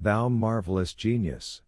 Thou marvelous genius!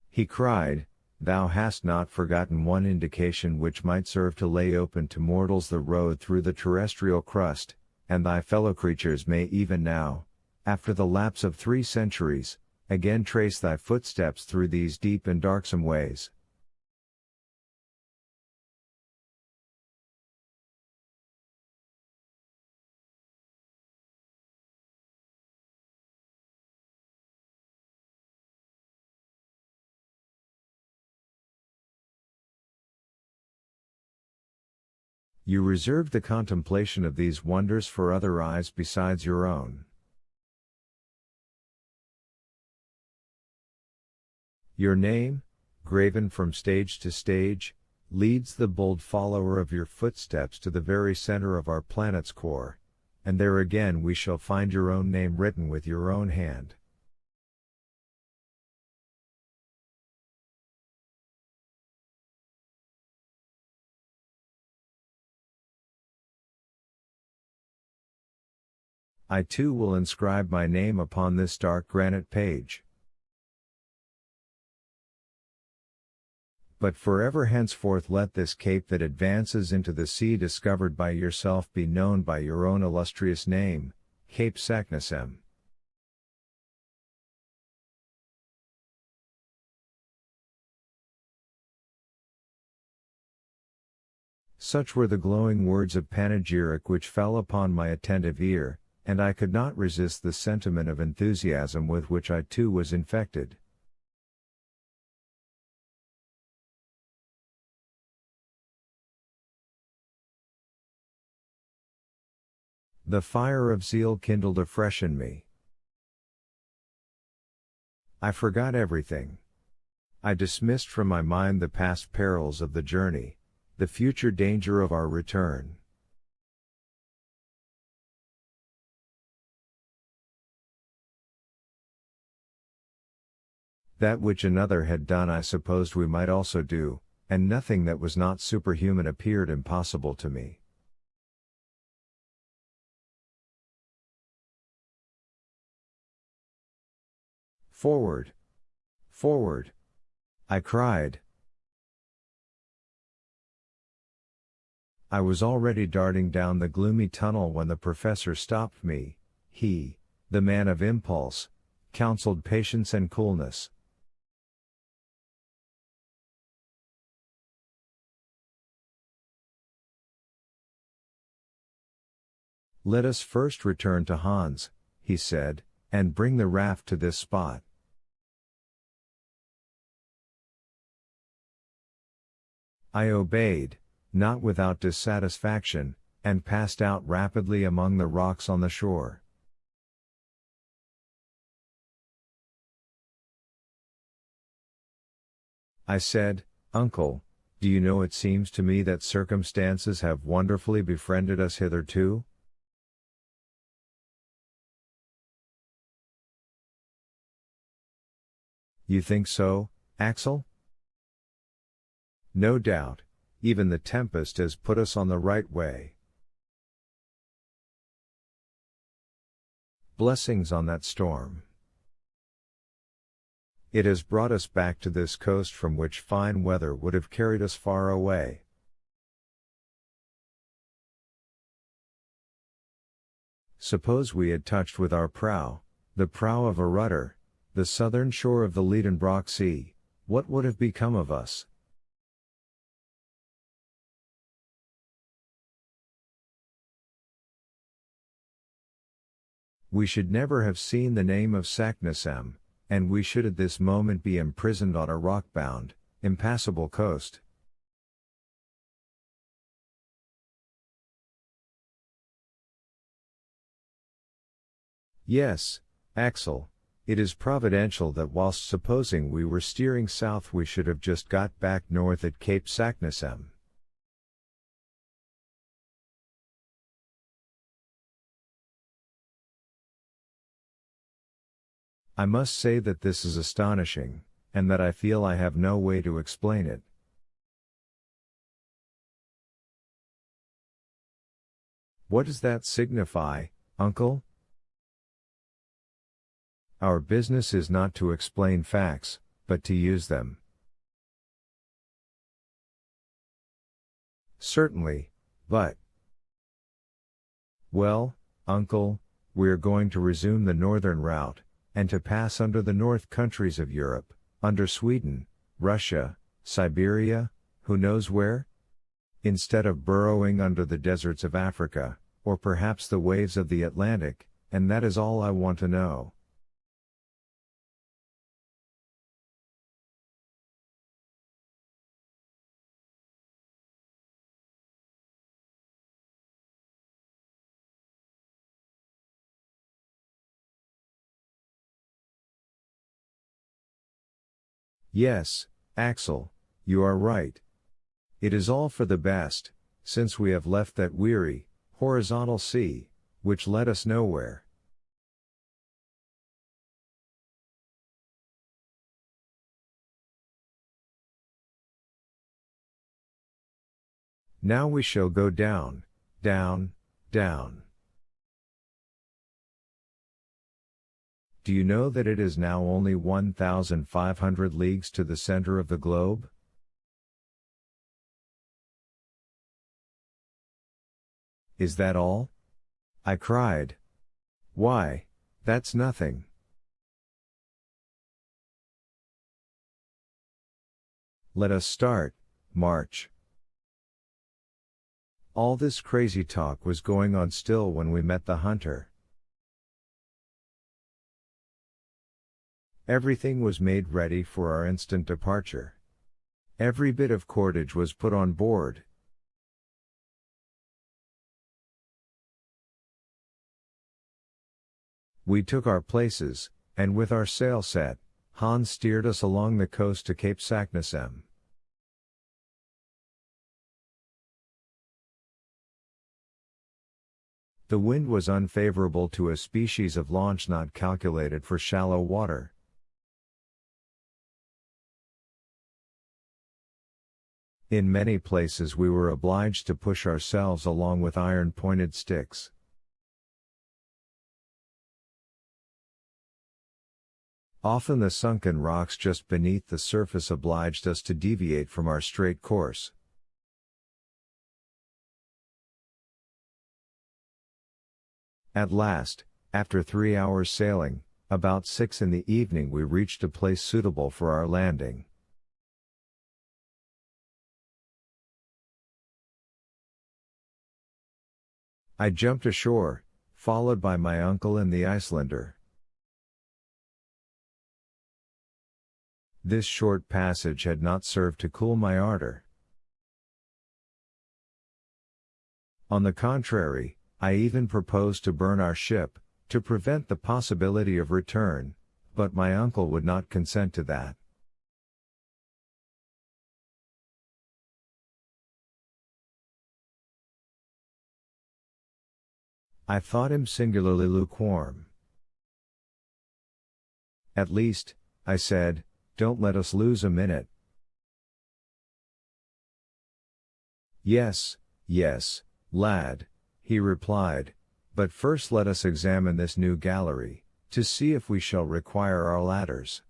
He cried, thou hast not forgotten one indication which might serve to lay open to mortals the road through the terrestrial crust, and thy fellow creatures may even now, after the lapse of 3 centuries, again trace thy footsteps through these deep and darksome ways. You reserved the contemplation of these wonders for other eyes besides your own. Your name, graven from stage to stage, leads the bold follower of your footsteps to the very center of our planet's core, and there again we shall find your own name written with your own hand. I too will inscribe my name upon this dark granite page. But forever henceforth let this cape that advances into the sea discovered by yourself be known by your own illustrious name, Cape Saknussemm. Such were the glowing words of panegyric which fell upon my attentive ear, and I could not resist the sentiment of enthusiasm with which I too was infected. The fire of zeal kindled afresh in me. I forgot everything. I dismissed from my mind the past perils of the journey, the future danger of our return. That which another had done I supposed we might also do, and nothing that was not superhuman appeared impossible to me. Forward! Forward! I cried. I was already darting down the gloomy tunnel when the professor stopped me. He, the man of impulse, counseled patience and coolness. Let us first return to Hans, he said, and bring the raft to this spot. I obeyed, not without dissatisfaction, and passed out rapidly among the rocks on the shore. I said, Uncle, do you know it seems to me that circumstances have wonderfully befriended us hitherto? You think so, Axel? No doubt, even the tempest has put us on the right way. Blessings on that storm. It has brought us back to this coast from which fine weather would have carried us far away. Suppose we had touched with our prow, the prow of a rudder, the southern shore of the Liedenbrock Sea, what would have become of us? We should never have seen the name of Saknussemm, and we should at this moment be imprisoned on a rock-bound, impassable coast. Yes, Axel, it is providential that whilst supposing we were steering south we should have just got back north at Cape Saknussemm. I must say that this is astonishing, and that I feel I have no way to explain it. What does that signify, uncle? Our business is not to explain facts, but to use them. Certainly, but... Well, uncle, we're going to resume the northern route, and to pass under the north countries of Europe, under Sweden, Russia, Siberia, who knows where? Instead of burrowing under the deserts of Africa, or perhaps the waves of the Atlantic, and that is all I want to know. Yes, Axel, you are right. It is all for the best, since we have left that weary, horizontal sea, which led us nowhere. Now we shall go down, down, down. Do you know that it is now only 1,500 leagues to the center of the globe? Is that all? I cried. Why, that's nothing. Let us start, march. All this crazy talk was going on still when we met the hunter. Everything was made ready for our instant departure. Every bit of cordage was put on board. We took our places, and with our sail set, Hans steered us along the coast to Cape Saknussemm. The wind was unfavorable to a species of launch not calculated for shallow water. In many places we were obliged to push ourselves along with iron-pointed sticks. Often the sunken rocks just beneath the surface obliged us to deviate from our straight course. At last, after 3 hours sailing, about 6 in the evening we reached a place suitable for our landing. I jumped ashore, followed by my uncle and the Icelander. This short passage had not served to cool my ardor. On the contrary, I even proposed to burn our ship, to prevent the possibility of return, but my uncle would not consent to that. I thought him singularly lukewarm. At least, I said, don't let us lose a minute. Yes, yes, lad, he replied, but first let us examine this new gallery, to see if we shall require our ladders.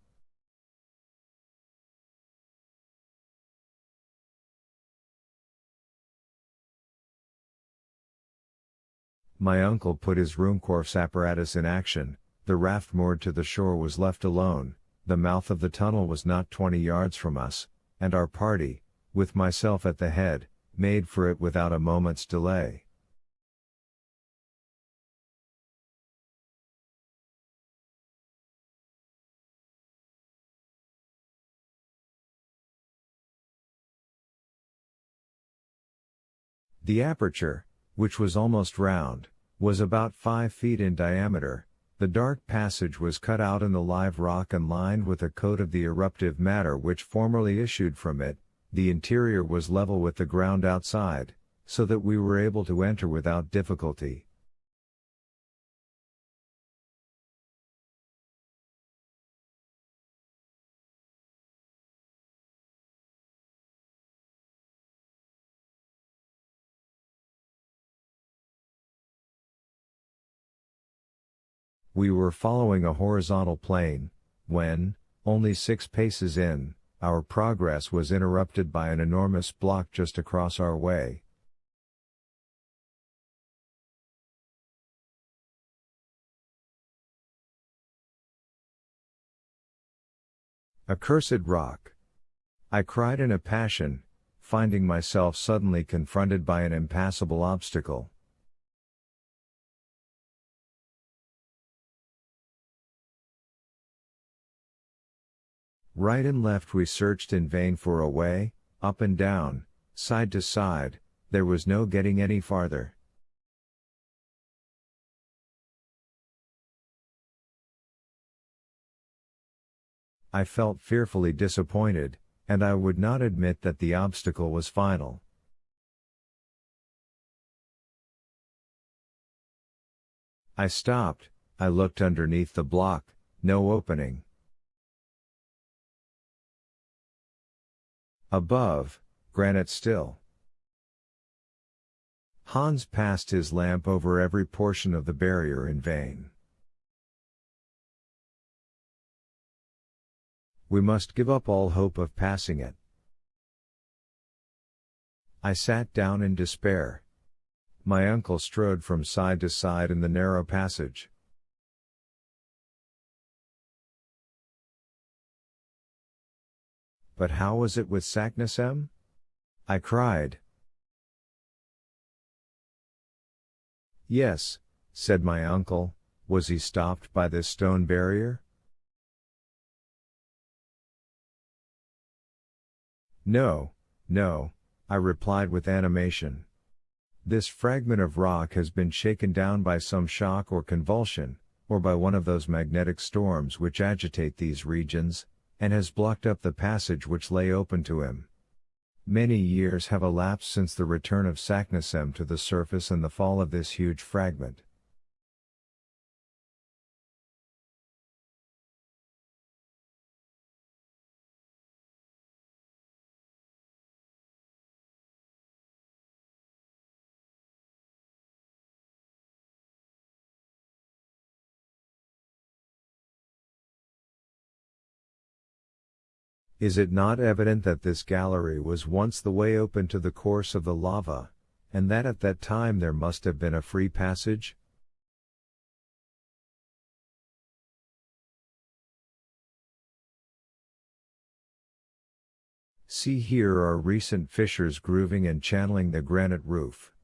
My uncle put his Ruhmkorff's apparatus in action, the raft moored to the shore was left alone, the mouth of the tunnel was not 20 yards from us, and our party, with myself at the head, made for it without a moment's delay. The aperture, which was almost round, was about 5 feet in diameter. The dark passage was cut out in the live rock and lined with a coat of the eruptive matter which formerly issued from it. The interior was level with the ground outside, so that we were able to enter without difficulty. We were following a horizontal plane, when, only 6 paces in, our progress was interrupted by an enormous block just across our way. Accursed rock! I cried in a passion, finding myself suddenly confronted by an impassable obstacle. Right and left we searched in vain for a way, up and down, side to side, there was no getting any farther. I felt fearfully disappointed, and I would not admit that the obstacle was final. I stopped, I looked underneath the block, no opening. Above, granite still. Hans passed his lamp over every portion of the barrier in vain. We must give up all hope of passing it. I sat down in despair. My uncle strode from side to side in the narrow passage. But how was it with Saknussemm? I cried. Yes, said my uncle, was he stopped by this stone barrier? No, no, I replied with animation. This fragment of rock has been shaken down by some shock or convulsion, or by one of those magnetic storms which agitate these regions, and has blocked up the passage which lay open to him. Many years have elapsed since the return of Saknussemm to the surface and the fall of this huge fragment. Is it not evident that this gallery was once the way open to the course of the lava, and that at that time there must have been a free passage? See, here are recent fissures grooving and channeling the granite roof.